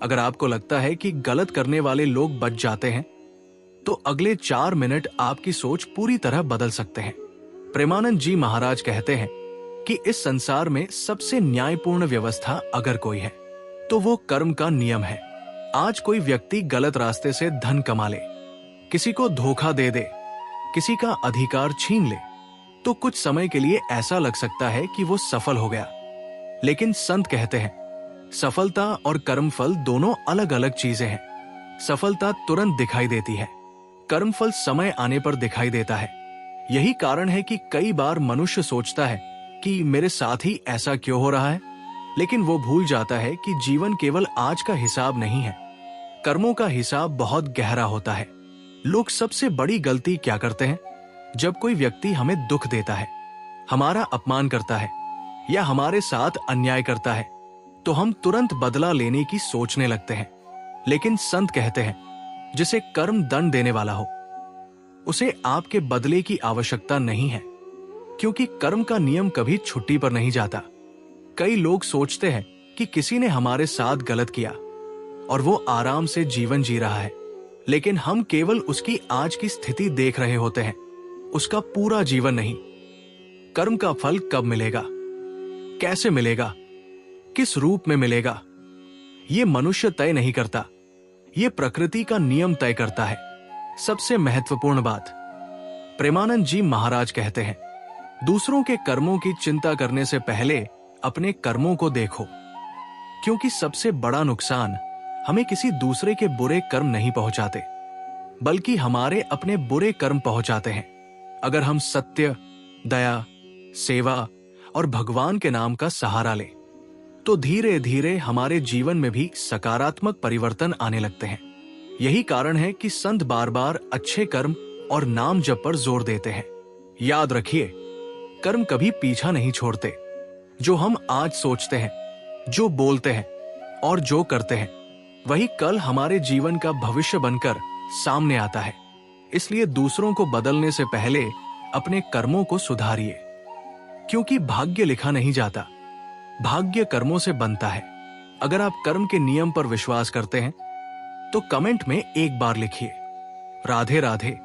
अगर आपको लगता है कि गलत करने वाले लोग बच जाते हैं, तो अगले 4 मिनट आपकी सोच पूरी तरह बदल सकते हैं। प्रेमानंद जी महाराज कहते हैं कि इस संसार में सबसे न्यायपूर्ण व्यवस्था अगर कोई है, तो वो कर्म का नियम है। आज कोई व्यक्ति गलत रास्ते से धन कमा ले, किसी को धोखा दे दे, किसी का अधिकार छीन ले, तो कुछ समय के लिए ऐसा लग सकता है कि वो सफल हो गया। लेकिन संत कहते हैं, सफलता और कर्मफल दोनों अलग अलग चीजें हैं। सफलता तुरंत दिखाई देती है, कर्मफल समय आने पर दिखाई देता है। यही कारण है कि कई बार मनुष्य सोचता है कि मेरे साथ ही ऐसा क्यों हो रहा है, लेकिन वो भूल जाता है कि जीवन केवल आज का हिसाब नहीं है, कर्मों का हिसाब बहुत गहरा होता है। लोग सबसे बड़ी गलती क्या करते हैं? जब कोई व्यक्ति हमें दुख देता है, हमारा अपमान करता है या हमारे साथ अन्याय करता है, तो हम तुरंत बदला लेने की सोचने लगते हैं। लेकिन संत कहते हैं, जिसे कर्म दंड देने वाला हो, उसे आपके बदले की आवश्यकता नहीं है, क्योंकि कर्म का नियम कभी छुट्टी पर नहीं जाता। कई लोग सोचते हैं कि किसी ने हमारे साथ गलत किया और वो आराम से जीवन जी रहा है, लेकिन हम केवल उसकी आज की स्थिति देख रहे होते हैं, उसका पूरा जीवन नहीं। कर्म का फल कब मिलेगा, कैसे मिलेगा, किस रूप में मिलेगा, ये मनुष्य तय नहीं करता, ये प्रकृति का नियम तय करता है। सबसे महत्वपूर्ण बात, प्रेमानंद जी महाराज कहते हैं, दूसरों के कर्मों की चिंता करने से पहले अपने कर्मों को देखो, क्योंकि सबसे बड़ा नुकसान हमें किसी दूसरे के बुरे कर्म नहीं पहुंचाते, बल्कि हमारे अपने बुरे कर्म पहुंचाते हैं। अगर हम सत्य, दया, सेवा और भगवान के नाम का सहारा लें, तो धीरे धीरे हमारे जीवन में भी सकारात्मक परिवर्तन आने लगते हैं। यही कारण है कि संत बार बार अच्छे कर्म और नाम जप पर जोर देते हैं। याद रखिए, कर्म कभी पीछा नहीं छोड़ते। जो हम आज सोचते हैं, जो बोलते हैं और जो करते हैं, वही कल हमारे जीवन का भविष्य बनकर सामने आता है। इसलिए दूसरों को बदलने से पहले अपने कर्मों को सुधारिए, क्योंकि भाग्य लिखा नहीं जाता, भाग्य कर्मों से बनता है। अगर आप कर्म के नियम पर विश्वास करते हैं, तो कमेंट में एक बार लिखिए, राधे राधे।